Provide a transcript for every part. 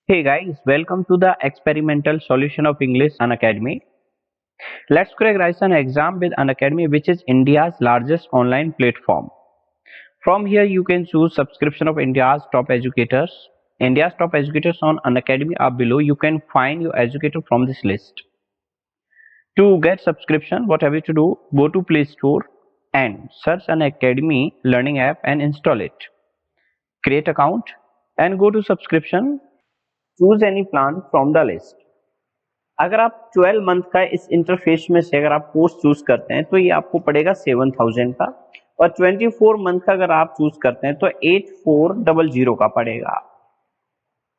Hey guys, welcome to the experimental solution of English Unacademy. Let's crack an exam with Unacademy, which is India's largest online platform. From here, you can choose subscription of India's top educators. India's top educators on Unacademy are below. You can find your educator from this list. To get subscription, what have you to do? Go to Play Store and search Unacademy learning app and install it. Create account and go to subscription. Choose any plan from the list. अगर आप 12 month का इस interface में से अगर आप course choose करते हैं तो ये आपको पड़ेगा 7000 का, और 24 मंथ का अगर आप चूज करते हैं तो 8400 का पड़ेगा।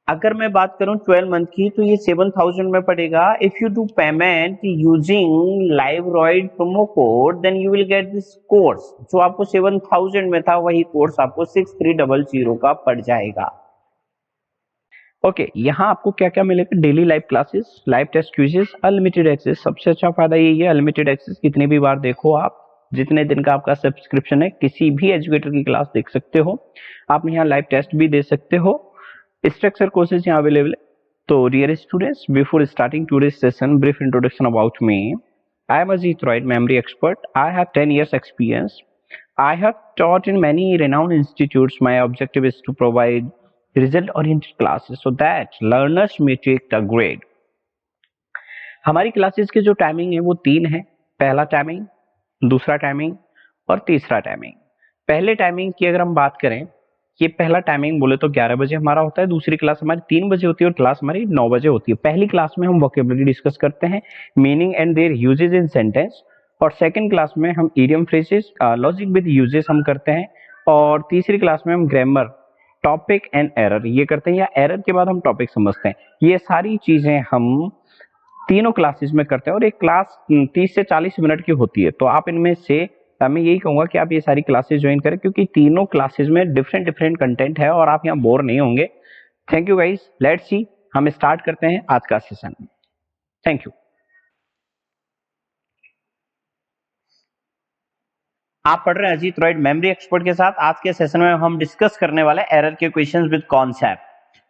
अगर मैं बात करूं 12 मंथ की तो ये 7000 में पड़ेगा। If you do payment using Liveroid promo code then you will get this course. जो आपको 7000 में था वही कोर्स आपको 6300 का पड़ जाएगा। ओके यहाँ आपको क्या क्या मिलेगा? Daily live classes, live test quizzes, unlimited access. सबसे अच्छा फायदा यही है, अनलिमिटेड एक्सेस कितनी भी बार देखो आप, जितने दिन का आपका सब्सक्रिप्शन है किसी भी एजुकेटर की क्लास देख सकते हो। आप यहाँ लाइव टेस्ट भी दे सकते हो। स्ट्रक्चर कोर्सेज यहाँ अवेलेबल है। तो dear students, before starting today's session, brief introduction about me. I am Ajit Roy, memory expert. I have 10 years experience. I have taught in many renowned institutes. My objective is to provide result oriented classes so that learners may take the grade. हमारी classes के जो timing है वो 3 है। पहला timing, दूसरा timing और तीसरा टाइमिंग। पहले टाइमिंग की अगर हम बात करें, ये पहला टाइमिंग बोले तो 11 बजे हमारा होता है, दूसरी क्लास हमारी 3 बजे होती है और क्लास हमारी 9 बजे होती है। पहली क्लास में हम वोकेबुलरी डिस्कस करते हैं, meaning and their usages in sentence, और सेकंड क्लास में हम idiom phrases, logic with usages हम करते हैं, और तीसरी क्लास में हम ग्रामर, टॉपिक एंड एरर ये करते हैं, या एरर के बाद हम टॉपिक समझते हैं। ये सारी चीजें हम तीनों क्लासेस में करते हैं, और एक क्लास 30 से 40 मिनट की होती है। तो आप इनमें से मैं यही कहूंगा कि आप ये सारी क्लासेस ज्वाइन करें, क्योंकि तीनों क्लासेस में डिफरेंट डिफरेंट कंटेंट है और आप यहाँ बोर नहीं होंगे। Thank you guys, let's see, हम स्टार्ट करते हैं आज का सेशन। Thank you. आप पढ़ रहे हैं अजीत रॉय मेमोरी एक्सपर्ट के साथ। आज के सेशन में हम डिस्कस करने वाले एरर के क्वेश्चंस विद कॉन्सेप्ट,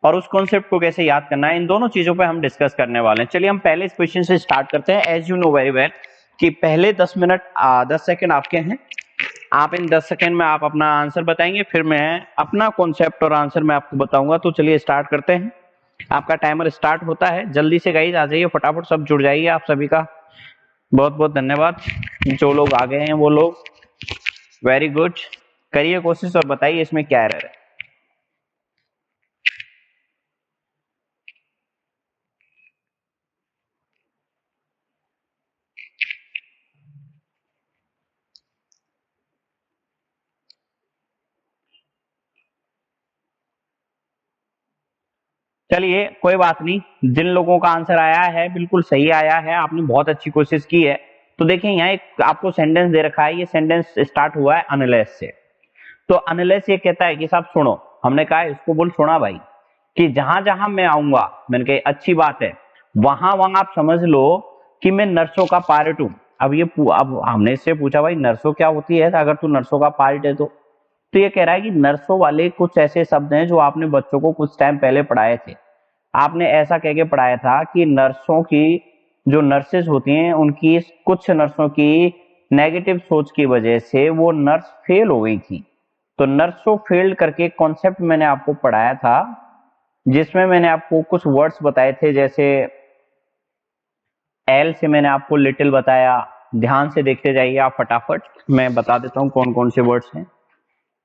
और उस कॉन्सेप्ट को कैसे याद करना है, इन दोनों चीजों पे हम डिस्कस करने वाले हैं। चलिए हम पहले इस क्वेश्चन से स्टार्ट करते हैं। As you know very well कि पहले 10 सेकंड आपके हैं। आप इन 10 सेकंड में आप अपना आंसर बताएंगे, फिर मैं अपना कॉन्सेप्ट और आंसर मैं आपको बताऊंगा। तो चलिए स्टार्ट करते हैं। आपका टाइमर स्टार्ट होता है। जल्दी से गाइस आ जाइए, फटाफट सब जुड़ जाइए। आप सभी का बहुत बहुत धन्यवाद। जो लोग आ गए हैं वो लोग, वेरी गुड। करिए कोशिश और बताइए इसमें क्या एरर है। चलिए कोई बात नहीं, जिन लोगों का आंसर आया है बिल्कुल सही आया है, आपने बहुत अच्छी कोशिश की है। तो देखिए यहाँ एक आपको सेंटेंस दे रखा है, ये सेंटेंस स्टार्ट हुआ है अनलेस से। तो अनलेस ये कहता है कि साहब सुनो, हमने कहा इसको बोल सुना भाई, कि जहां जहां मैं आऊंगा, मैंने कहा अच्छी बात है, वहां वहां आप समझ लो कि मैं नर्सों का पार्ट हूं। अब हमने इससे पूछा भाई नर्सों क्या होती है, अगर तू नर्सों का पार्ट है तो ये कह रहा है कि नर्सों वाले कुछ ऐसे शब्द हैं जो आपने बच्चों को कुछ टाइम पहले पढ़ाए थे। आपने ऐसा कह के पढ़ाया था कि नर्सों की, जो नर्सेज होती हैं, उनकी कुछ नर्सों की नेगेटिव सोच की वजह से वो नर्स फेल हो गई थी। तो नर्सों फेल्ड करके कॉन्सेप्ट मैंने आपको पढ़ाया था, जिसमें मैंने आपको कुछ वर्ड्स बताए थे। जैसे एल से मैंने आपको लिटिल बताया। ध्यान से देखते जाइए आप फटाफट, मैं बता देता हूं कौन कौन से वर्ड्स हैं।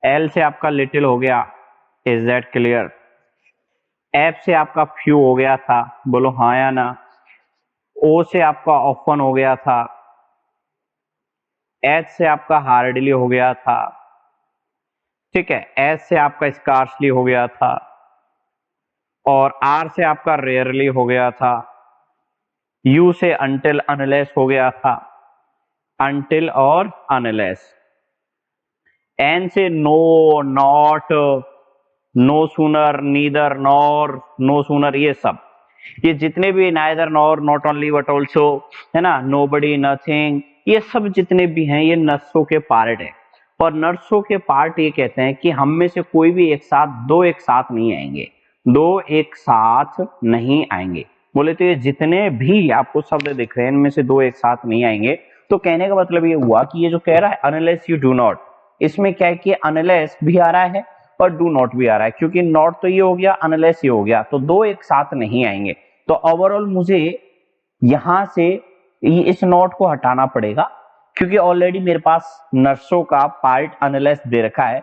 एल से आपका लिटिल हो गया, इज दैट क्लियर? एफ से आपका फ्यू हो गया था, बोलो हाँ या ना। ओ से आपका ऑफन हो गया था। एच से आपका हार्डली हो गया था, ठीक है। एस से आपका स्कार्सली हो गया था, और आर से आपका रेयरली हो गया था। यू से अनटिल अनलेस हो गया था, अनटिल और अनलेस। एन से no, not, no sooner, neither, nor, no sooner, ये सब, ये जितने भी neither, nor, not only but also, है ना, नोबडी, नथिंग, ये सब जितने भी हैं ये नर्सों के पार्ट है। और नर्सों के पार्ट ये कहते हैं कि हम में से कोई भी एक साथ, दो एक साथ नहीं आएंगे। दो एक साथ नहीं आएंगे। बोले तो ये जितने भी आपको शब्द दिख रहे हैं इनमें से दो एक साथ नहीं आएंगे। तो कहने का मतलब ये हुआ कि ये जो कह रहा है अनलेस यू डू नॉट, इसमें क्या है कि अनलेस भी आ रहा है और डू नॉट भी आ रहा है, क्योंकि नॉट तो ये हो गया, अनलेस ये हो गया, तो दो एक साथ नहीं आएंगे। तो ओवरऑल मुझे यहां से इस नॉट को हटाना पड़ेगा, क्योंकि ऑलरेडी मेरे पास नर्सों का पार्ट अनलेस दे रखा है।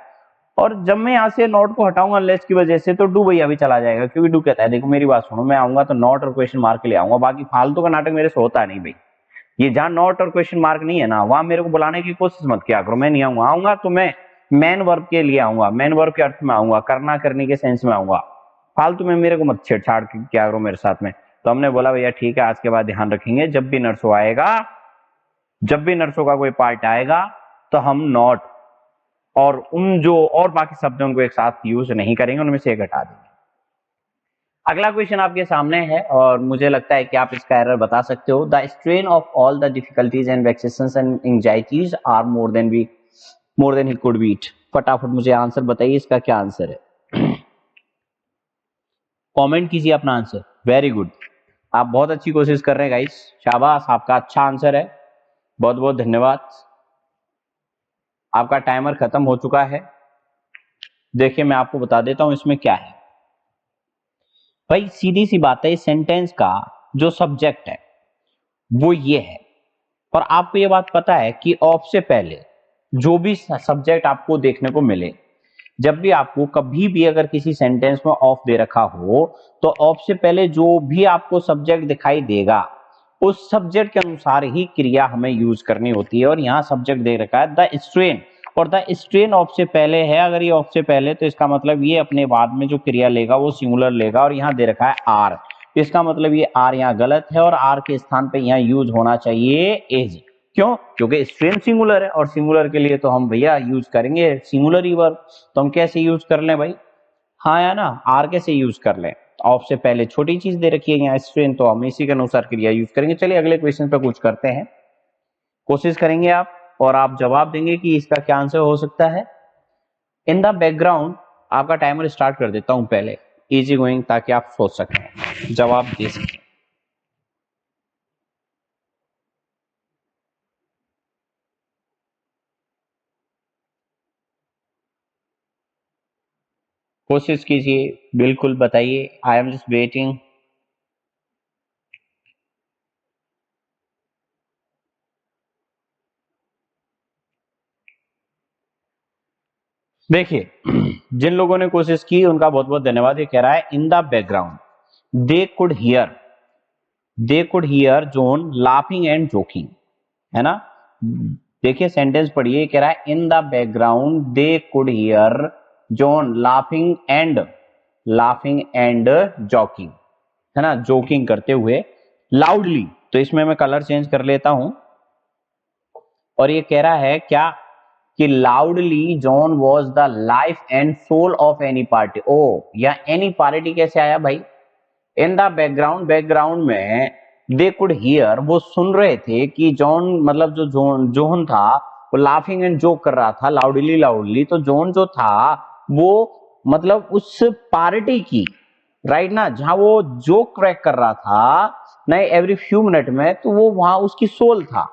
और जब मैं यहाँ से नॉट को हटाऊंगा अनलेस की वजह से, तो डू भैया भी चला जाएगा, क्योंकि डू कहता है देखो मेरी बात सुनो, मैं आऊंगा तो नॉट और क्वेश्चन मार्क ले आऊंगा, बाकी फालतू का नाटक मेरे से होता नहीं भाई। ये जहां नॉट और क्वेश्चन मार्क नहीं है ना, वहां मेरे को बुलाने की कोशिश मत किया करो, मैं नहीं आऊंगा। आऊंगा तो मैं मेन वर्ब के लिए आऊंगा, मेन वर्ब के अर्थ में आऊंगा, करना करने के सेंस में आऊंगा। फालतू में मेरे को मत छेड़छाड़ क्या करो मेरे साथ में। तो हमने बोला भैया ठीक है, आज के बाद ध्यान रखेंगे, जब भी नर्सों आएगा, जब भी नर्सों का कोई पार्ट आएगा, तो हम नॉट और उन जो और बाकी शब्द उनको एक साथ यूज नहीं करेंगे, उनमें से एक हटा देंगे। अगला क्वेश्चन आपके सामने है और मुझे लगता है कि आप इसका एरर बता सकते हो। The strain of all the difficulties and vexations and anxieties are more than he could beat. फटाफट मुझे आंसर बताइए, इसका क्या आंसर है। कमेंट कीजिए अपना आंसर। वेरी गुड, आप बहुत अच्छी कोशिश कर रहे हैं गाइस, शाबाश, आपका अच्छा आंसर है, बहुत बहुत धन्यवाद। आपका टाइमर खत्म हो चुका है। देखिए मैं आपको बता देता हूं इसमें क्या है। भाई सीधी सी बात है, इस सेंटेंस का जो सब्जेक्ट है वो ये है। और आपको ये बात पता है कि ऑफ से पहले जो भी सब्जेक्ट आपको देखने को मिले, जब भी आपको कभी भी अगर किसी सेंटेंस में ऑफ दे रखा हो, तो ऑफ से पहले जो भी आपको सब्जेक्ट दिखाई देगा उस सब्जेक्ट के अनुसार ही क्रिया हमें यूज करनी होती है। और यहाँ सब्जेक्ट दे रखा है द स्ट्रेन, और द स्ट्रेन ऑफ से पहले है। अगर ये ऑफ से पहले, तो इसका मतलब ये अपने बाद में जो क्रिया लेगा वो सिंगुलर लेगा। और यहाँ दे रखा है आर, इसका मतलब ये आर यहाँ गलत है और आर के स्थान पे यहाँ यूज होना चाहिए इज। क्यों? क्योंकि स्ट्रेन सिंगुलर है और सिंगुलर के लिए तो हम भैया यूज करेंगे सिंगुलर ही वर्ब। तो हम कैसे यूज कर लें भाई, हाँ या ना, आर कैसे यूज कर लें। ऑफ से पहले छोटी चीज दे रखी है यहाँ स्ट्रेन, तो हम इसी के अनुसार क्रिया यूज करेंगे। चलिए अगले क्वेश्चन पे कुछ करते हैं, कोशिश करेंगे आप, और आप जवाब देंगे कि इसका क्या आंसर हो सकता है। इन द बैकग्राउंड, आपका टाइमर स्टार्ट कर देता हूं पहले, इजी गोइंग, ताकि आप सोच सकें, जवाब दे सकें। कोशिश कीजिए, बिल्कुल बताइए, आई एम जस्ट वेटिंग। देखिए जिन लोगों ने कोशिश की उनका बहुत बहुत धन्यवाद। ये कह रहा है in the background they could hear, they could hear John laughing and joking, है ना। देखिए सेंटेंस पढ़िए, कह रहा है in the background they could hear John laughing and joking, है ना, जोकिंग करते हुए लाउडली। तो इसमें मैं कलर चेंज कर लेता हूं, और ये कह रहा है क्या कि loudly John was the life and soul of any party. Oh, या एनी पार्टी कैसे आया भाई। इन द बैकग्राउंड, बैकग्राउंड में दे कुड हियर, वो सुन रहे थे कि जॉन, मतलब जो जोन था वो लाफिंग एंड जोक कर रहा था लाउडली लाउडली। तो जॉन जो था वो मतलब उस पार्टी की, राइट ना, जहां वो जोक क्रैक कर रहा था नहीं एवरी फ्यू मिनट में, तो वो वहां उसकी सोल था,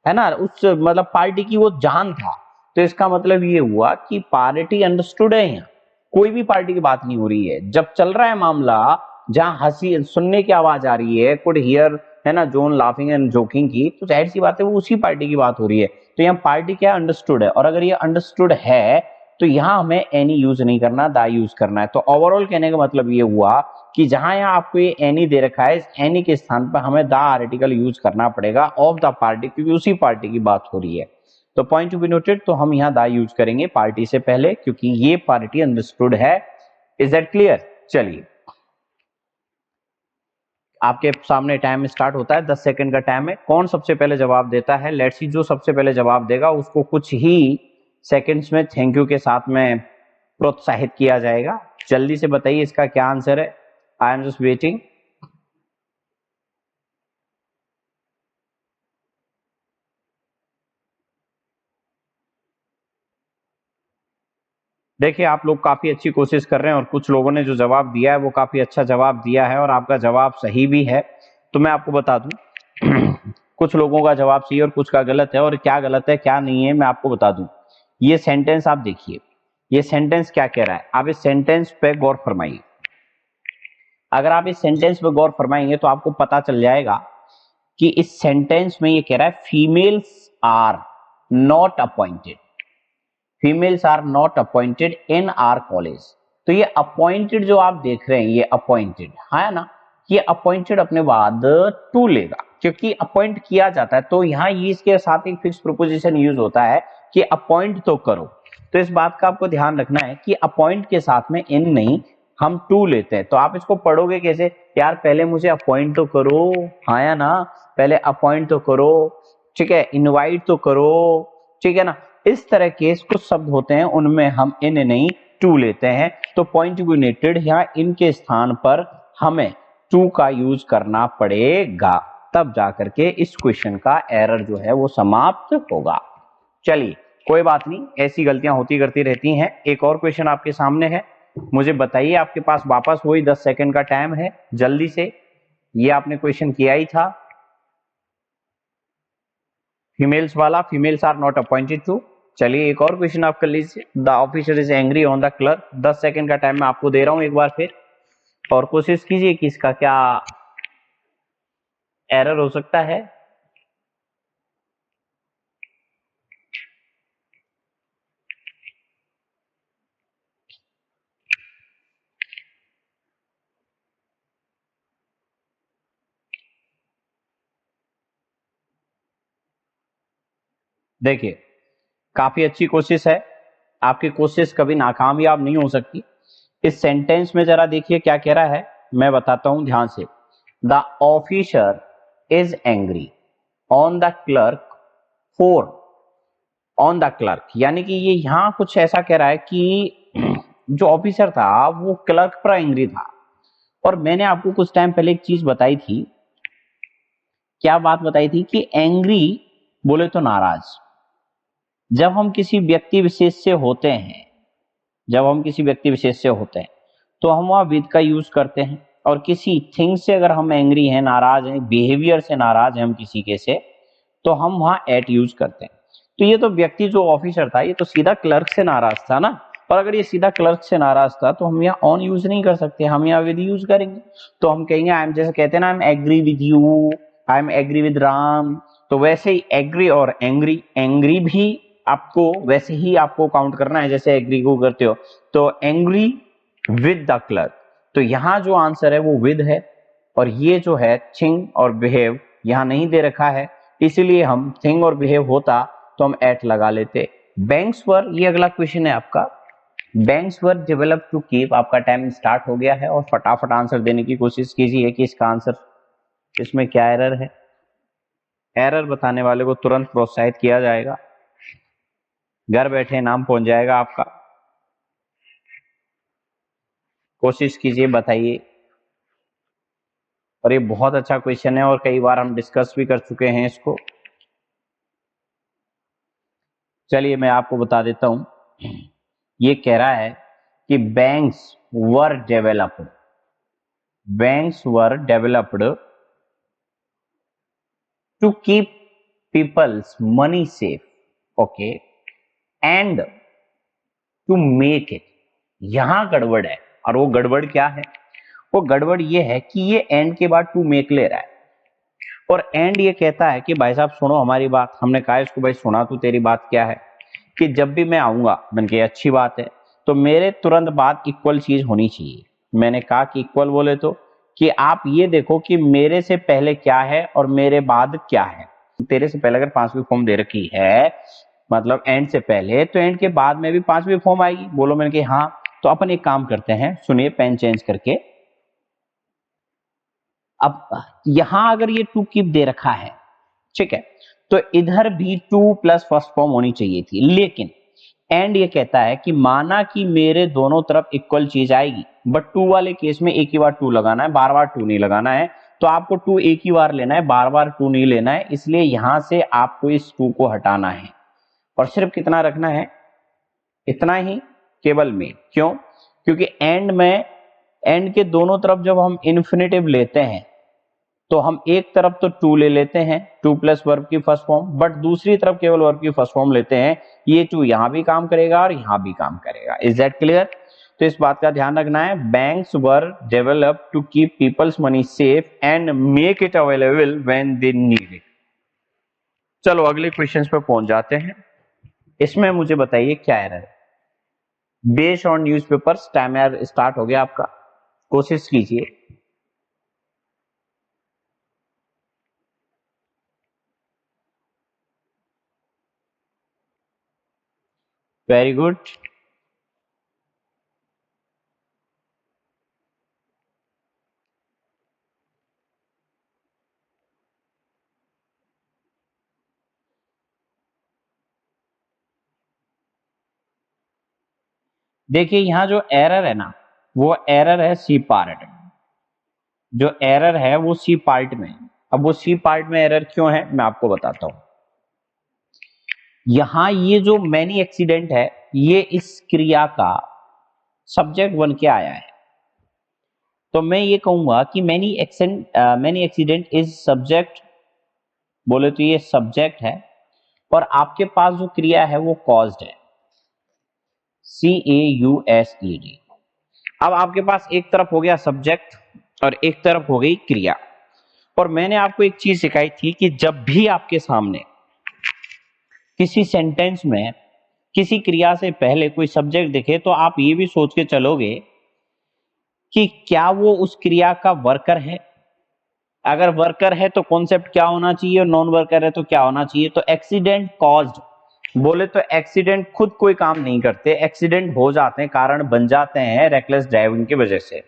है ना, उस मतलब पार्टी की वो जान था। तो इसका मतलब ये हुआ कि पार्टी अंडरस्टूड है। यहाँ कोई भी पार्टी की बात नहीं हो रही है, जब चल रहा है मामला जहां हंसी सुनने की आवाज आ रही है, कुड हियर, है ना, जोन लाफिंग एंड जोकिंग की, तो जाहिर सी बात है वो उसी पार्टी की बात हो रही है। तो यहाँ पार्टी क्या अंडरस्टूड है, और अगर ये अंडरस्टूड है तो यहाँ हमें एनी यूज नहीं करना, दा यूज करना है। तो ओवरऑल कहने का मतलब ये हुआ कि जहां यहाँ आपको ये एनी दे रखा है, इस एनी के स्थान पर हमें द आर्टिकल यूज करना पड़ेगा ऑफ द पार्टी, क्योंकि उसी पार्टी की बात हो रही है। तो पॉइंट टू बी नोटेड, तो हम यहाँ द यूज करेंगे पार्टी से पहले, क्योंकि ये पार्टी अंडरस्टूड है। Is that clear? चलिए आपके सामने टाइम स्टार्ट होता है, 10 सेकंड का टाइम है। कौन सबसे पहले जवाब देता है, लेट्स सी। जो सबसे पहले जवाब देगा उसको कुछ ही सेकंड्स में थैंक यू के साथ में प्रोत्साहित किया जाएगा। जल्दी से बताइए इसका क्या आंसर है। I am just waiting. देखिए आप लोग काफी अच्छी कोशिश कर रहे हैं और कुछ लोगों ने जो जवाब दिया है वो काफी अच्छा जवाब दिया है और आपका जवाब सही भी है। तो मैं आपको बता दूं कुछ लोगों का जवाब सही और कुछ का गलत है, और क्या गलत है क्या नहीं है मैं आपको बता दूं। ये सेंटेंस आप देखिए, ये सेंटेंस क्या कह रहा है, आप इस सेंटेंस पे गौर फरमाइए। अगर आप इस सेंटेंस पे गौर फरमाएंगे तो आपको पता चल जाएगा कि इस सेंटेंस में ये कह रहा है females are not appointed, females are not appointed in our college. तो ये अपॉइंटेड जो आप देख रहे हैं ये अपॉइंटेड है ना, ये अपॉइंटेड अपने बाद टू लेगा क्योंकि अपॉइंट किया जाता है। तो यहाँ ये इसके साथ एक फिक्स प्रोपोजिशन यूज होता है कि अपॉइंट तो करो। तो इस बात का आपको ध्यान रखना है कि अपॉइंट के साथ में इन नहीं, हम टू लेते हैं। तो आप इसको पढ़ोगे कैसे, यार पहले मुझे अपॉइंट तो करो, हाँ या ना, पहले अपॉइंट तो करो, ठीक है, इनवाइट तो करो, ठीक है ना। इस तरह के कुछ शब्द होते हैं उनमें हम इन नहीं टू लेते हैं। तो पॉइंटिगुनेटेड या इनके स्थान पर हमें टू का यूज करना पड़ेगा, तब जाकर के इस क्वेश्चन का एरर जो है वो समाप्त होगा। चलिए कोई बात नहीं, ऐसी गलतियां होती करती रहती हैं। एक और क्वेश्चन आपके सामने है, मुझे बताइए, आपके पास वापस वही 10 सेकंड का टाइम है, जल्दी से। ये आपने क्वेश्चन किया ही था फीमेल्स वाला, females are not appointed to. चलिए एक और क्वेश्चन आप कर लीजिए, the officer is angry on the clerk. 10 second का टाइम मैं आपको दे रहा हूं एक बार फिर, और कोशिश कीजिए कि इसका क्या एरर हो सकता है। देखिए काफी अच्छी कोशिश है, आपकी कोशिश कभी नाकामयाब नहीं हो सकती। इस सेंटेंस में जरा देखिए क्या कह रहा है, मैं बताता हूं ध्यान से। The officer is angry on the clerk for, on the clerk यानी कि ये यहां कुछ ऐसा कह रहा है कि जो ऑफिसर था वो क्लर्क पर एंग्री था। और मैंने आपको कुछ टाइम पहले एक चीज बताई थी, क्या बात बताई थी कि एंग्री बोले तो नाराज। जब हम किसी व्यक्ति विशेष से होते हैं, जब हम किसी व्यक्ति विशेष से होते हैं तो हम वहां विद का यूज करते हैं, और किसी थिंग से अगर हम एंग्री हैं, नाराज हैं, बिहेवियर से नाराज हैं हम किसी के से, तो हम वहां एट यूज करते हैं। तो ये तो व्यक्ति जो ऑफिसर था ये तो सीधा क्लर्क से नाराज था ना, और अगर ये सीधा क्लर्क से नाराज था तो हम यहाँ ऑन यूज नहीं कर सकते, हम यहाँ विद यूज करेंगे। तो हम कहेंगे आई एम, जैसे कहते हैं ना, I am agree with you, I am agree with Ram. तो वैसे ही एग्री और एंग्री, एंग्री भी आपको वैसे ही आपको काउंट करना है जैसे एग्री को करते हो। तो एंग्री विद द क्लर्क, तो यहां जो आंसर है वो विद है, और ये जो है थिंग और बिहेव यहां नहीं दे रखा है, इसलिए हम थिंग और बिहेव होता तो हम एट लगा लेते। बैंक्स वर, ये अगला क्वेश्चन है आपका, banks were develop to keep. आपका टाइम स्टार्ट हो गया है और फटाफट आंसर देने की कोशिश कीजिए कि इसका आंसर, इसमें क्या एरर है। एरर बताने वाले को तुरंत प्रोत्साहित किया जाएगा, घर बैठे नाम पहुंच जाएगा आपका। कोशिश कीजिए, बताइए। और ये बहुत अच्छा क्वेश्चन है और कई बार हम डिस्कस भी कर चुके हैं इसको। चलिए मैं आपको बता देता हूं, ये कह रहा है कि banks were developed, banks were developed to keep people's money safe, okay, and to make it. यहां गड़बड़ है, और वो गड़बड़ क्या है, वो गड़बड़ ये है कि ये एंड के बाद टू मेक ले रहा है, और एंड ये कहता है कि भाई साहब सुनो हमारी बात। हमने कहा इसको भाई सुना तू, तेरी बात क्या है, कि जब भी मैं आऊंगा, मैंने कहा अच्छी बात है, तो मेरे तुरंत बाद इक्वल चीज होनी चाहिए। मैंने कहा कि इक्वल बोले तो कि आप ये देखो कि मेरे से पहले क्या है और मेरे बाद क्या है। तेरे से पहले अगर पांचवी फॉर्म दे रखी है, मतलब एंड से पहले, तो एंड के बाद में भी पांचवी फॉर्म आएगी। बोलो, मैंने कहा हाँ। तो अपन एक काम करते हैं, सुनिए पेन चेंज करके। अब यहां अगर ये टू कीप दे रखा है, ठीक है, तो इधर भी टू प्लस फर्स्ट फॉर्म होनी चाहिए थी, लेकिन एंड ये कहता है कि माना कि मेरे दोनों तरफ इक्वल चीज आएगी, बट टू वाले केस में एक ही बार टू लगाना है, बार बार टू नहीं लगाना है। तो आपको टू एक ही बार लेना है, बार बार टू नहीं लेना है, इसलिए यहां से आपको इस टू को हटाना है और सिर्फ कितना रखना है, इतना ही, केवल मे। क्यों? क्योंकि एंड के दोनों तरफ जब हम इन्फिनेटिव लेते हैं तो हम एक तरफ तो टू ले लेते हैं, टू प्लस वर्ब की फर्स्ट फॉर्म, बट दूसरी तरफ केवल वर्ब की फर्स्ट फॉर्म लेते हैं। ये टू यहां भी काम करेगा और यहां भी काम करेगा। Is that clear? तो इस बात का ध्यान रखना है। Banks were develop to keep people's money safe and make it available when they need it. चलो अगले क्वेश्चन पे पहुंच जाते हैं। इसमें मुझे बताइए क्या एरर है। Based on newspaper timer start हो गया आपका, कोशिश कीजिए। Very good. देखिए यहां जो एरर है ना, वो एरर है सी पार्ट। जो एरर है वो सी पार्ट में। अब वो सी पार्ट में एरर क्यों है मैं आपको बताता हूं। यहां ये जो मैनी एक्सीडेंट है, ये इस क्रिया का सब्जेक्ट बन के आया है। तो मैं ये कहूंगा कि मैनी एक्सीडेंट इज सब्जेक्ट, बोले तो ये सब्जेक्ट है, और आपके पास जो क्रिया है वो कॉज्ड है, CAUSED। अब आपके पास एक तरफ हो गया सब्जेक्ट और एक तरफ हो गई क्रिया। और मैंने आपको एक चीज सिखाई थी कि जब भी आपके सामने किसी सेंटेंस में किसी क्रिया से पहले कोई सब्जेक्ट दिखे तो आप ये भी सोच के चलोगे कि क्या वो उस क्रिया का वर्कर है। अगर वर्कर है तो कॉन्सेप्ट क्या होना चाहिए, और नॉन वर्कर है तो क्या होना चाहिए। तो एक्सीडेंट कॉज्ड, बोले तो एक्सीडेंट खुद कोई काम नहीं करते, एक्सीडेंट हो जाते हैं, कारण बन जाते हैं रेकलेस ड्राइविंग की वजह से।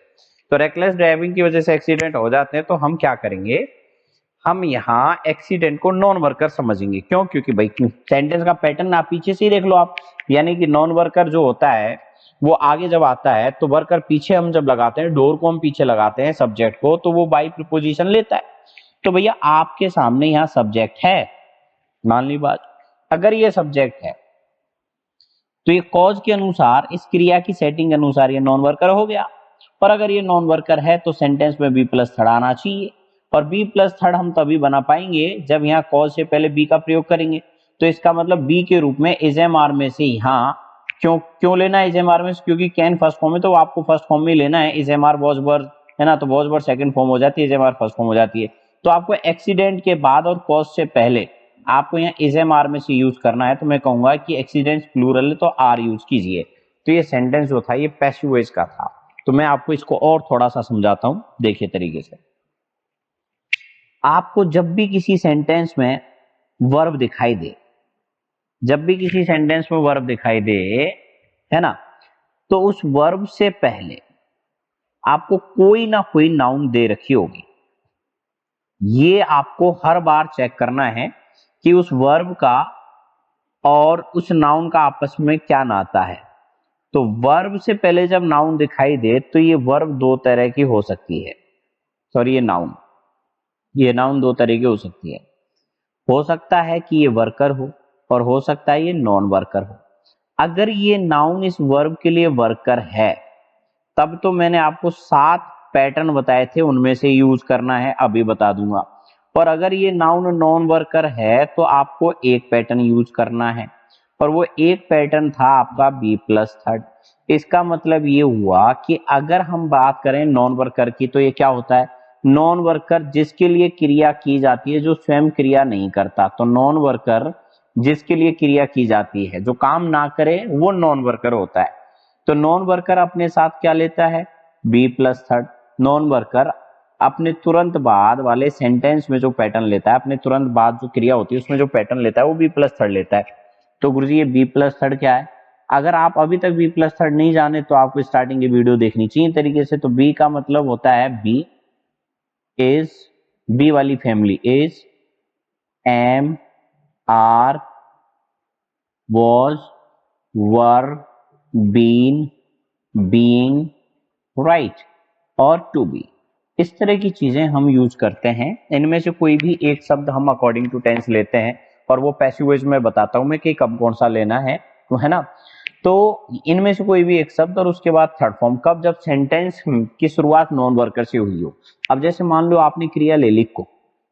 तो रेकलेस ड्राइविंग की वजह से एक्सीडेंट हो जाते हैं, तो हम क्या करेंगे, हम यहाँ एक्सीडेंट को नॉन वर्कर समझेंगे। क्यों? क्योंकि भाई सेंटेंस का पैटर्न आप पीछे से ही देख लो आप, यानी कि नॉन वर्कर जो होता है वो आगे जब आता है तो वर्कर पीछे हम जब लगाते हैं, डोर को हम पीछे लगाते हैं सब्जेक्ट को, तो वो बाई प्रीपोजिशन लेता है। तो भैया आपके सामने यहाँ सब्जेक्ट है, मान ली बात। अगर ये सब्जेक्ट है तो ये कॉज के अनुसार, इस क्रिया की सेटिंग के अनुसार ये नॉन वर्कर हो गया। पर अगर ये नॉन वर्कर है तो सेंटेंस में बी प्लस थर्ड आना चाहिए, और बी प्लस थर्ड हम तभी बना पाएंगे जब यहाँ कॉज से पहले बी का प्रयोग करेंगे। तो इसका मतलब बी के रूप में इज एम आर में से यहाँ क्यों लेना है इज एम आर में, क्योंकि कैन फर्स्ट फॉर्म है तो आपको फर्स्ट फॉर्म में लेना है। Is am are was were है ना, तो वॉज वर सेकंड फॉर्म हो जाती है, is am are first form हो जाती है। तो आपको एक्सीडेंट के बाद और कॉज से पहले आपको यहाँ इज एम आर में से यूज करना है। तो मैं कहूंगा कि एक्सीडेंट्स प्लूरल है तो आर यूज कीजिए। तो ये सेंटेंस जो था ये पैसिव वॉइस का था। तो मैं आपको इसको और थोड़ा सा समझाता हूं, देखिए तरीके से। आपको जब भी किसी सेंटेंस में वर्ब दिखाई दे, जब भी किसी सेंटेंस में वर्ब दिखाई दे, है ना, तो उस वर्ब से पहले आपको कोई ना कोई नाउन दे रखी होगी। ये आपको हर बार चेक करना है कि उस वर्ब का और उस नाउन का आपस में क्या नाता है। तो वर्ब से पहले जब नाउन दिखाई दे तो ये वर्ब दो तरह की हो सकती है, सॉरी ये नाउन दो तरह की हो सकती है। हो सकता है कि ये वर्कर हो और हो सकता है ये नॉन वर्कर हो। अगर ये नाउन इस वर्ब के लिए वर्कर है तब तो मैंने आपको 7 पैटर्न बताए थे, उनमें से यूज करना है, अभी बता दूंगा। और अगर ये नाउन नॉन वर्कर है तो आपको एक पैटर्न यूज करना है, और वो एक पैटर्न था आपका बी प्लस थर्ड। इसका मतलब ये हुआ कि अगर हम बात करें नॉन वर्कर की तो ये क्या होता है, नॉन वर्कर जिसके लिए क्रिया की जाती है जो स्वयं क्रिया नहीं करता। तो नॉन वर्कर जिसके लिए क्रिया की जाती है, जो काम ना करे, वो नॉन वर्कर होता है। तो नॉन वर्कर अपने साथ क्या लेता है, B plus third. Non worker अपने तुरंत बाद वाले सेंटेंस में जो पैटर्न लेता है, अपने तुरंत बाद जो क्रिया होती है उसमें जो पैटर्न लेता है वो बी प्लस थर्ड लेता है। तो गुरुजी ये बी प्लस थर्ड क्या है? अगर आप अभी तक बी प्लस थर्ड नहीं जाने तो आपको स्टार्टिंग की वीडियो देखनी चाहिए तरीके से। तो बी का मतलब होता है बी इज, बी वाली family is, am, are, was, were, been, being, right और टू बी। इस तरह की चीजें हम यूज करते हैं। इनमें से कोई भी एक शब्द हम अकॉर्डिंग टू टेंस लेते हैं, और वो पैसिव वॉइस में बताता हूं मैं कि कब कौन सा लेना है। तो है ना। तो इनमें से कोई भी एक शब्द और उसके बाद थर्ड फॉर्म कब, जब सेंटेंस की शुरुआत नॉन वर्कर से हुई हो। अब जैसे मान लो आपने क्रिया ले ली कुक,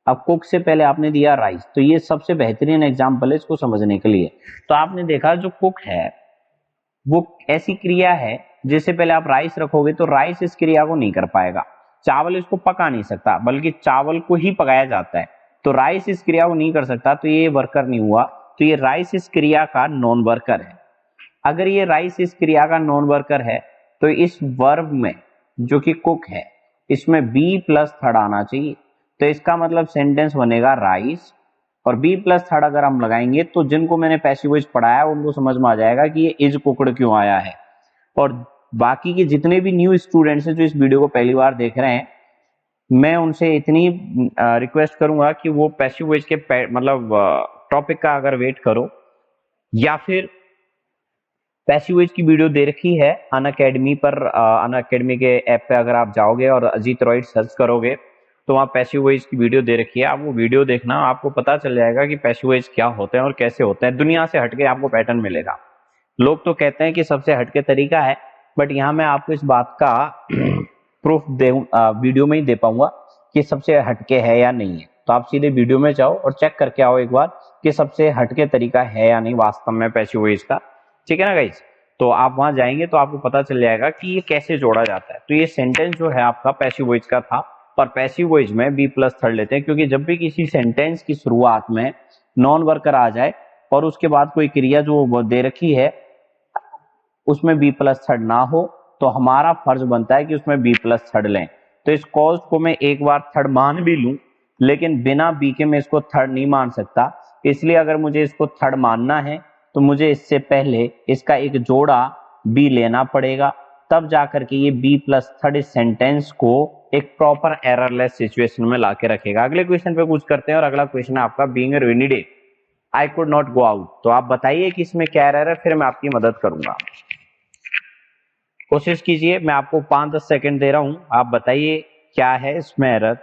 अब कुक से पहले आपने दिया राइस, तो ये सबसे बेहतरीन एग्जाम्पल है इसको समझने के लिए। तो आपने देखा जो कुक है वो ऐसी क्रिया है जिससे पहले आप राइस रखोगे तो राइस इस क्रिया को नहीं कर पाएगा, चावल इसको पका नहीं सकता, बल्कि चावल को ही पकाया जाता है, तो राइस इस क्रिया को नहीं कर सकता, तो ये वर्कर नहीं हुआ, तो ये राइस इस क्रिया का नॉन वर्कर है। अगर ये राइस इस क्रिया का नॉन वर्कर है तो इस वर्ब में जो कि कुक है इसमें बी प्लस थर्ड आना चाहिए, तो इसका मतलब सेंटेंस बनेगा राइस, और बी प्लस थर्ड अगर हम लगाएंगे तो जिनको मैंने पैसिव वॉइस पढ़ाया उनको समझ में आ जाएगा कि ये इज कुकड क्यों आया है। और बाकी के जितने भी न्यू स्टूडेंट्स हैं जो इस वीडियो को पहली बार देख रहे हैं, मैं उनसे इतनी रिक्वेस्ट करूंगा कि वो पैसिव वॉइस के मतलब टॉपिक का अगर वेट करो, या फिर पैसिव वॉइस की वीडियो दे रखी है अनअकैडमी पर, अनअकैडमी के ऐप पे अगर आप जाओगे और अजीत रॉय सर्च करोगे तो वहाँ पैसिव वॉइस की वीडियो दे रखी है, आप वो वीडियो देखना, आपको पता चल जाएगा कि पैसिव वॉइस क्या होते हैं और कैसे होते हैं। दुनिया से हटके आपको पैटर्न मिलेगा। लोग तो कहते हैं कि सबसे हटके तरीका है, बट यहाँ मैं आपको इस बात का प्रूफ दे वीडियो में ही दे पाऊंगा कि सबसे हटके है या नहीं है। तो आप सीधे वीडियो में जाओ और चेक करके आओ एक बार कि सबसे हटके तरीका है या नहीं वास्तव में पैसिव वॉइस का, ठीक है ना गाइस। तो आप वहां जाएंगे तो आपको पता चल जाएगा कि ये कैसे जोड़ा जाता है। तो ये सेंटेंस जो है आपका पैसिव वॉइस का था, और पैसिव वॉइस में बी प्लस थर्ड लेते हैं क्योंकि जब भी किसी सेंटेंस की शुरुआत में नॉन वर्कर आ जाए और उसके बाद कोई क्रिया जो दे रखी है उसमें बी प्लस थर्ड ना हो तो हमारा फर्ज बनता है कि उसमें बी प्लस थर्ड लें। तो इस कॉज को मैं एक बार थर्ड मान भी लूं, लेकिन बिना बी के मैं इसको थर्ड नहीं मान सकता, इसलिए अगर मुझे इसको थर्ड मानना है तो मुझे इससे पहले इसका एक जोड़ा बी लेना पड़ेगा, तब जाकर के ये बी प्लस थर्ड इस सेंटेंस को एक प्रॉपर एररलेस सिचुएशन में लाके रखेगा। अगले क्वेश्चन पे कुछ करते हैं, और अगला क्वेश्चन है आपका being a rainy day I could not go out. तो आप बताइए कि इसमें क्या एरर है, फिर मैं आपकी मदद करूंगा। कोशिश कीजिए, मैं आपको 5-10 सेकंड दे रहा हूं, आप बताइए क्या है इसमें एरर।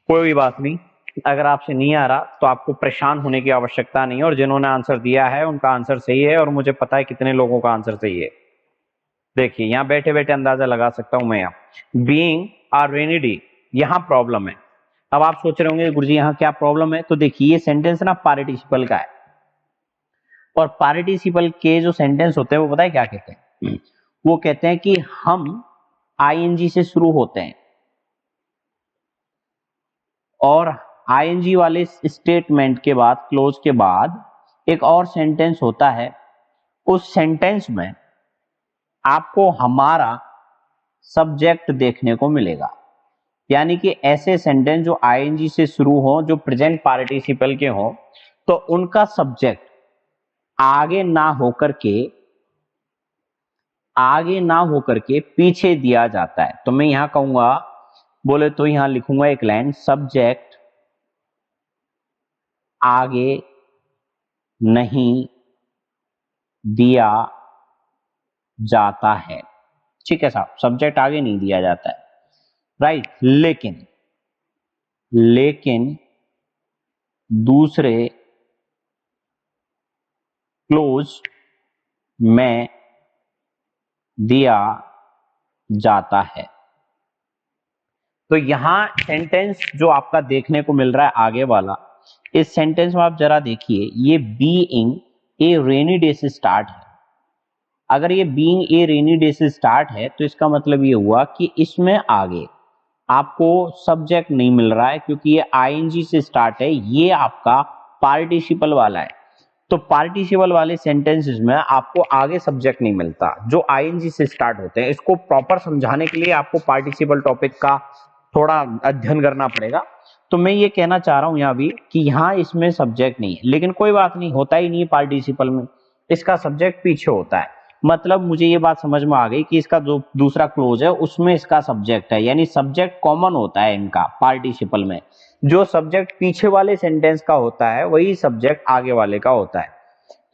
कोई बात नहीं, अगर आपसे नहीं आ रहा तो आपको परेशान होने की आवश्यकता नहीं है, और जिन्होंने आंसर दिया है उनका आंसर सही है, और मुझे पता है कितने लोगों का आंसर सही है। देखिए यहां बैठे बैठे अंदाजा लगा सकता हूं मैं, यहाँ बीइंग अ रेनी डे यहां प्रॉब्लम है। अब आप सोच रहे होंगे गुरुजी यहाँ क्या प्रॉब्लम है, तो देखिए ये सेंटेंस ना पार्टिसिपल का है, और पार्टिसिपल के जो सेंटेंस होते हैं वो पता है क्या कहते हैं, वो कहते हैं कि हम आईएनजी से शुरू होते हैं, और आईएनजी वाले स्टेटमेंट के बाद क्लोज के बाद एक और सेंटेंस होता है, उस सेंटेंस में आपको हमारा सब्जेक्ट देखने को मिलेगा। यानी कि ऐसे सेंटेंस जो आईएनजी से शुरू हो, जो प्रेजेंट पार्टिसिपल के हो, तो उनका सब्जेक्ट आगे ना होकर के पीछे दिया जाता है। तो मैं यहां कहूंगा, बोले तो यहां लिखूंगा एक लाइन, सब्जेक्ट आगे नहीं दिया जाता है। ठीक है साहब, सब्जेक्ट आगे नहीं दिया जाता है, राइट। लेकिन दूसरे क्लोज में दिया जाता है। तो यहां सेंटेंस जो आपका देखने को मिल रहा है आगे वाला, इस सेंटेंस में आप जरा देखिए, ये बीइंग ए रेनी डे से स्टार्ट है। अगर ये बीइंग ए रेनी डे से स्टार्ट है तो इसका मतलब ये हुआ कि इसमें आगे आपको सब्जेक्ट नहीं मिल रहा है, क्योंकि ये आईएनजी से स्टार्ट है, ये आपका पार्टिसिपल वाला है। तो पार्टिसिपल वाले सेंटेंसेस में आपको आगे सब्जेक्ट नहीं मिलता जो आईएनजी से स्टार्ट होते हैं। इसको प्रॉपर समझाने के लिए आपको पार्टिसिपल टॉपिक का थोड़ा अध्ययन करना पड़ेगा। तो मैं ये कहना चाह रहा हूं यहां भी कि यहां इसमें सब्जेक्ट नहीं है, लेकिन कोई बात नहीं, होता ही नहीं पार्टिसिपल में, इसका सब्जेक्ट पीछे होता है। मतलब मुझे ये बात समझ में आ गई कि इसका जो दूसरा क्लोज है उसमें इसका सब्जेक्ट है, यानी सब्जेक्ट कॉमन होता है इनका पार्टिसिपल में। जो सब्जेक्ट पीछे वाले सेंटेंस का होता है वही सब्जेक्ट आगे वाले का होता है।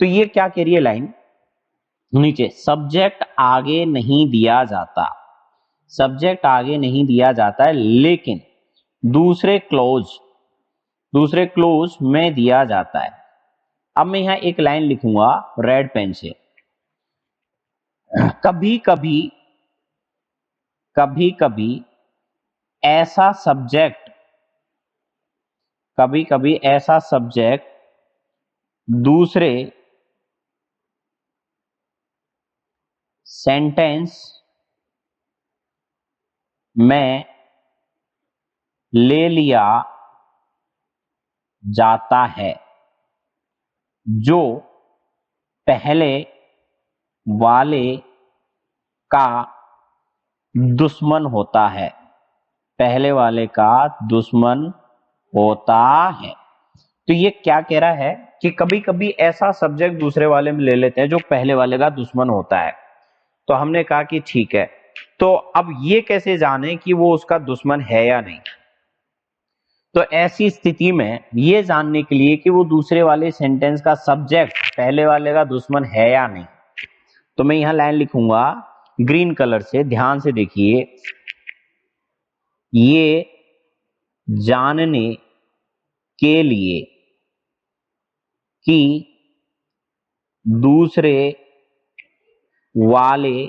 तो ये क्या कह रही है लाइन नीचे, सब्जेक्ट आगे नहीं दिया जाता, सब्जेक्ट आगे नहीं दिया जाता है, लेकिन दूसरे क्लोज दूसरे क्लोज में दिया जाता है। अब मैं यहां एक लाइन लिखूंगा रेड पेन से, कभी कभी, कभी कभी ऐसा सब्जेक्ट, कभी कभी ऐसा सब्जेक्ट दूसरे सेंटेंस में ले लिया जाता है जो पहले वाले का दुश्मन होता है, पहले वाले का दुश्मन होता है। तो ये क्या कह रहा है कि कभी कभी ऐसा सब्जेक्ट दूसरे वाले में ले लेते हैं जो पहले वाले का दुश्मन होता है। तो हमने कहा कि ठीक है, तो अब ये कैसे जाने कि वो उसका दुश्मन है या नहीं। तो ऐसी स्थिति में ये जानने के लिए कि वो दूसरे वाले सेंटेंस का सब्जेक्ट पहले वाले का दुश्मन है या नहीं, तो मैं यहां लाइन लिखूंगा ग्रीन कलर से, ध्यान से देखिए, ये जानने के लिए कि दूसरे वाले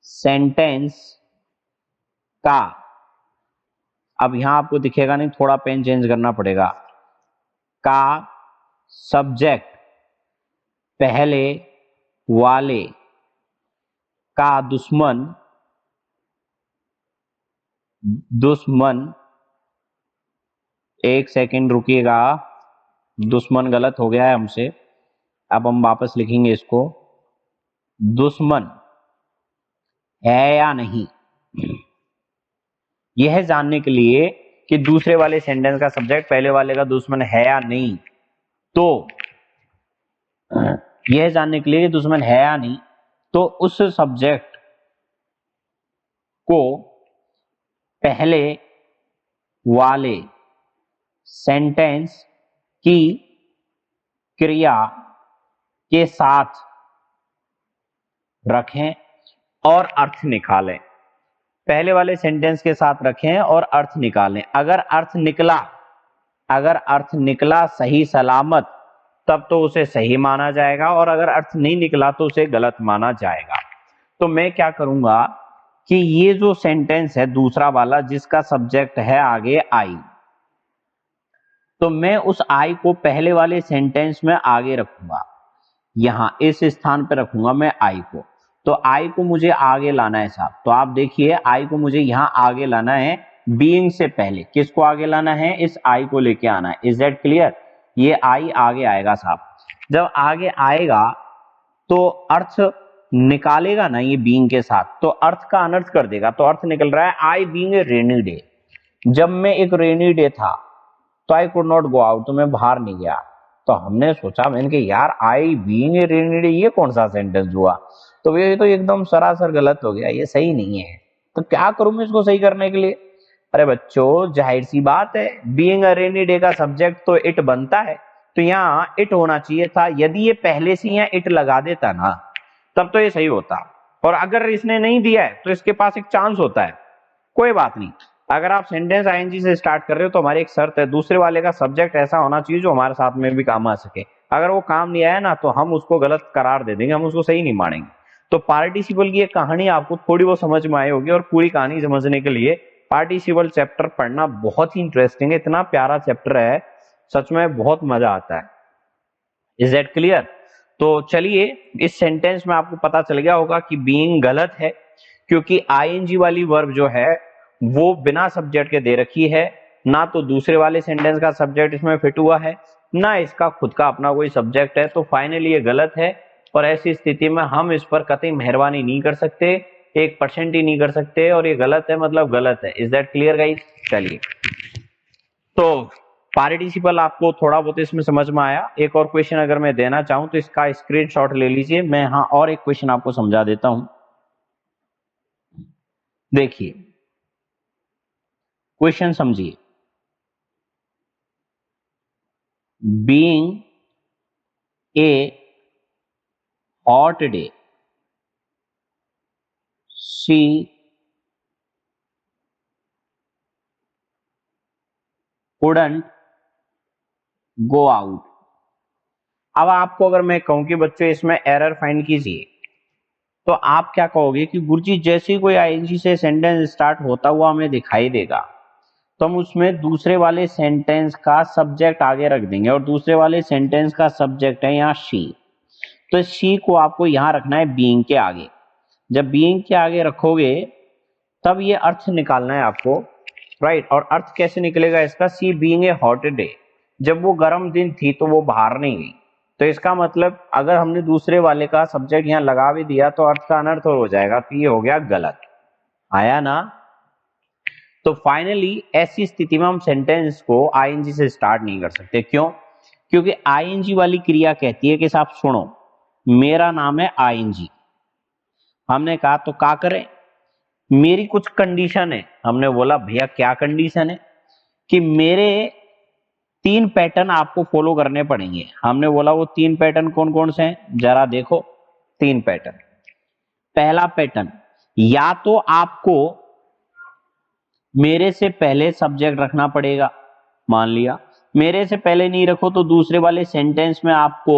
सेंटेंस का, अब यहां आपको दिखेगा नहीं, थोड़ा पेन चेंज करना पड़ेगा, का सब्जेक्ट पहले वाले का दुश्मन, दुश्मन, एक सेकंड रुकिएगा, दुश्मन गलत हो गया है हमसे, अब हम वापस लिखेंगे इसको, दुश्मन है या नहीं। यह जानने के लिए कि दूसरे वाले सेंटेंस का सब्जेक्ट पहले वाले का दुश्मन है या नहीं, तो यह जानने के लिए कि दुश्मन है या नहीं, तो उस सब्जेक्ट को पहले वाले सेंटेंस की क्रिया के साथ रखें और अर्थ निकालें। पहले वाले सेंटेंस के साथ रखें और अर्थ निकालें। अगर अर्थ निकला, अगर अर्थ निकला सही सलामत, तब तो उसे सही माना जाएगा, और अगर अर्थ नहीं निकला तो उसे गलत माना जाएगा। तो मैं क्या करूंगा कि ये जो सेंटेंस है दूसरा वाला जिसका सब्जेक्ट है आगे आई, तो मैं उस आई को पहले वाले सेंटेंस में आगे रखूंगा, यहां इस स्थान पर रखूंगा मैं आई को। तो आई को मुझे आगे लाना है साहब, तो आप देखिए आई को मुझे यहां आगे लाना है, बीइंग से पहले किसको आगे लाना है, इस आई को लेके आना है। Is that clear? ये आई आगे आएगा साहब, जब आगे आएगा तो अर्थ निकालेगा ना ये बीइंग के साथ, तो अर्थ का अनर्थ कर देगा। तो अर्थ निकल रहा है I being a rainy day, जब मैं एक रेनी डे था तो I could not go out, तो मैं बाहर नहीं गया। तो हमने सोचा, मैंने कि यार I being a rainy day ये कौन सा सेंटेंस हुआ, तो ये तो एकदम सरासर गलत हो गया, ये सही नहीं है। तो क्या करूं मैं इसको सही करने के लिए? अरे बच्चों जाहिर सी बात है, बीइंग अ रेनी डे का सब्जेक्ट तो इट बनता है, तो यहाँ इट होना चाहिए था। यदि ये पहले से यहाँ इट लगा देता ना, तब तो ये सही होता, और अगर इसने नहीं दिया है तो इसके पास एक चांस होता है। कोई बात नहीं, अगर आप सेंटेंस आईएनजी से स्टार्ट कर रहे हो तो हमारी एक शर्त है, दूसरे वाले का सब्जेक्ट ऐसा होना चाहिए जो हमारे साथ में भी काम आ सके। अगर वो काम नहीं आया ना तो हम उसको गलत करार दे देंगे, हम उसको सही नहीं मानेंगे। तो पार्टिसिपल की ये कहानी आपको थोड़ी बहुत समझ में आई होगी, और पूरी कहानी समझने के लिए पार्टिसिपल चैप्टर पढ़ना बहुत ही इंटरेस्टिंग है, इतना प्यारा चैप्टर है, सच में बहुत मजा आता है। Is that clear? तो चलिए, इस सेंटेंस में आपको पता चल गया होगा कि बीइंग गलत है, क्योंकि आईएनजी वाली वर्ब जो है वो बिना सब्जेक्ट के दे रखी है, ना तो दूसरे वाले सेंटेंस का सब्जेक्ट इसमें फिट हुआ है, ना इसका खुद का अपना कोई सब्जेक्ट है। तो फाइनली ये गलत है, और ऐसी स्थिति में हम इस पर कतई मेहरबानी नहीं कर सकते, 1% ही नहीं कर सकते, और ये गलत है मतलब गलत है। Is that clear guys? चलिए, तो पार्टिसिपल आपको थोड़ा बहुत इसमें समझ में आया। एक और क्वेश्चन अगर मैं देना चाहूं तो इसका स्क्रीनशॉट ले लीजिए, मैं यहां और एक क्वेश्चन आपको समझा देता हूं। देखिए क्वेश्चन समझिए, being a hot day she couldn't go out. अब आपको अगर मैं कहूं कि बच्चों इसमें एरर फाइंड कीजिए, तो आप क्या कहोगे कि गुरुजी जैसे ही कोई आईएनजी से सेंटेंस स्टार्ट होता हुआ हमें दिखाई देगा तो हम उसमें दूसरे वाले सेंटेंस का सब्जेक्ट आगे रख देंगे, और दूसरे वाले सेंटेंस का सब्जेक्ट है यहाँ शी, तो शी को आपको यहाँ रखना है बीइंग के आगे। जब बीइंग के आगे रखोगे तब ये अर्थ निकालना है आपको, राइट। और अर्थ कैसे निकलेगा इसका, सी बीइंग ए हॉट डे, जब वो गर्म दिन थी तो वो बाहर नहीं गई। तो इसका मतलब अगर हमने दूसरे वाले का सब्जेक्ट यहाँ लगा भी दिया तो अर्थ का अनर्थ हो जाएगा, तो ये हो गया गलत। आया ना। तो फाइनली ऐसी स्थिति में हम सेंटेंस को आईएनजी से स्टार्ट नहीं कर सकते। क्यों? क्योंकि आईएनजी वाली क्रिया कहती है कि साहब सुनो, मेरा नाम है आईएनजी। हमने कहा तो क्या करें, मेरी कुछ कंडीशन है। हमने बोला भैया क्या कंडीशन है, कि मेरे 3 पैटर्न आपको फॉलो करने पड़ेंगे। हमने बोला वो 3 पैटर्न कौन कौन से हैं, जरा देखो 3 पैटर्न। पहला पैटर्न, या तो आपको मेरे से पहले सब्जेक्ट रखना पड़ेगा, मान लिया मेरे से पहले नहीं रखो तो दूसरे वाले सेंटेंस में आपको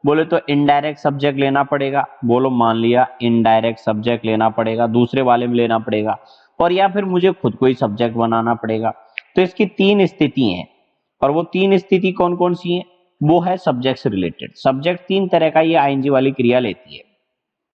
बोले तो इनडायरेक्ट सब्जेक्ट लेना पड़ेगा, बोलो मान लिया इनडायरेक्ट सब्जेक्ट लेना पड़ेगा, दूसरे वाले में लेना पड़ेगा, और या फिर मुझे खुद को ही सब्जेक्ट बनाना पड़ेगा। तो इसकी 3 स्थिति हैं, और वो 3 स्थिति कौन कौन सी हैं, वो है सब्जेक्ट से रिलेटेड। सब्जेक्ट 3 तरह का ये आईएनजी वाली क्रिया लेती है।